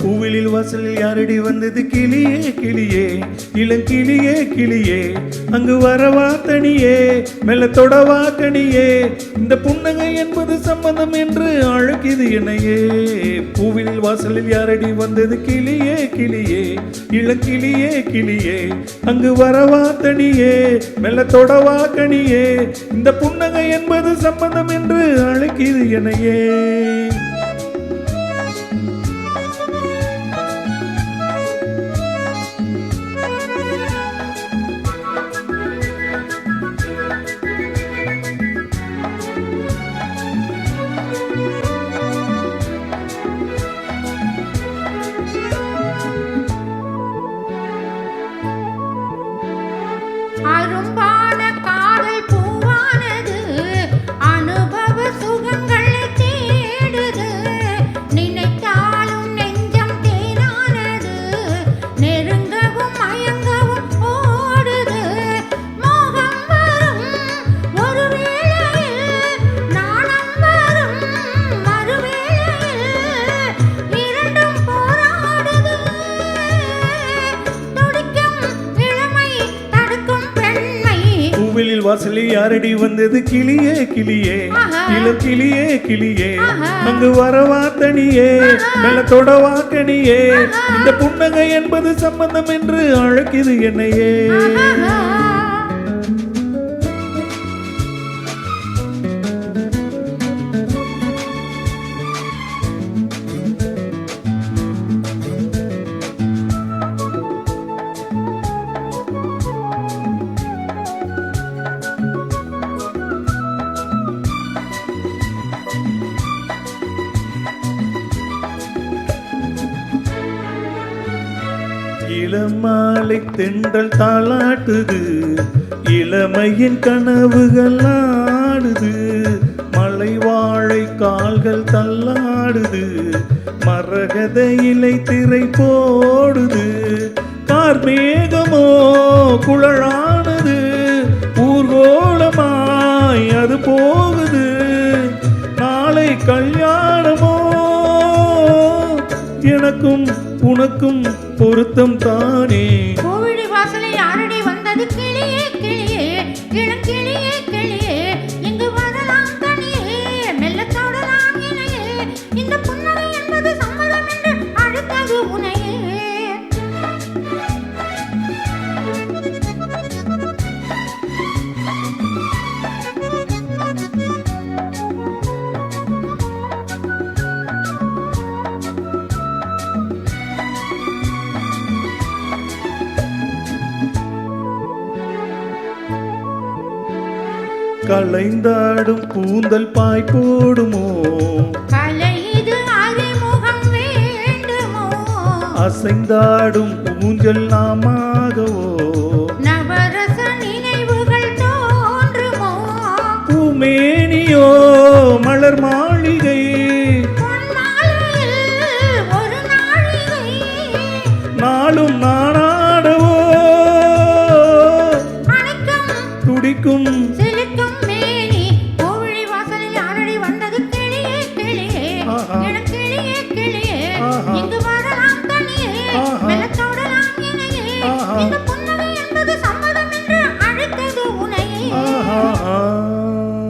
பூவிலில் வாசலில் யாரடி வந்தது கிளியே கிளியே இளங்கிளியே கிளியே அங்கு வரவா தனியே மெல்ல தொடவா கனியே இந்த புன்னகை என்பது சம்பந்தம் என்று அழைக்குது என்னையே பூவிலில் வாசலில் யாரடி வந்தது கிளியே கிளியே இளங்கிளியே கிளியே அங்கு வரவா தனியே மெல்ல தொடவா கனியே இந்த புன்னகை என்பது சம்பந்தம் என்று அழைக்குது என்னையே அரும்பான காதல் பூவானது அனுபவ சுகங்களை தேடுது நினைத்தாலும் நெஞ்சம் தேனானது நெருங்கவும் மயங்கவும் ஓடுது மோகம் வரும் ஒரு வேளையில் நாணம் வரும் மறுவேளையில் இரண்டும் போராடுது துடிக்கும் இளமை தடுக்கும் பூவிலில் வாசலில் யாரடி வந்தது கிளியே கிளியே இளங்கிளியே கிளியே அங்கு வரவா தனியே மெல்ல தொடவா கனியே இந்த புன்னகை என்பது சம்பந்தம் என்று அழைக்குது என்னையே இளமாலை தென்றல் தாளாட்டுது இளமையின் கனவுகள் ஆடுது மலை வாழை கால்கள் தள்ளாடுது மரகத இலை திரை போடுது கார்மேகமோ குழலானது ஊர்கோலமாய் அது போகுது நாளை கல்யாணமோ எனக்கும் உனக்கும் பொருத்தம் தானே கோவிலி வாசலில் யாரடி வந்தது கிளியே கிளியே இளங்கிளியே கிளியே இங்கு வரலாம் தனியே மெல்ல தொடலாம் இணையே இந்த புன்னகை என்பது சம்மதம் என்று அழைத்தது உனையே கலைந்தாடும் கூந்தல் பாய் போடுமோ கலை இது அறிமுகம் வேண்டுமோ அசைந்தாடும் ஊஞ்சல் நாமாகவோ நவரச நினைவுகள் தோன்றுமோ பூமேனியோ மலர் மாளிகை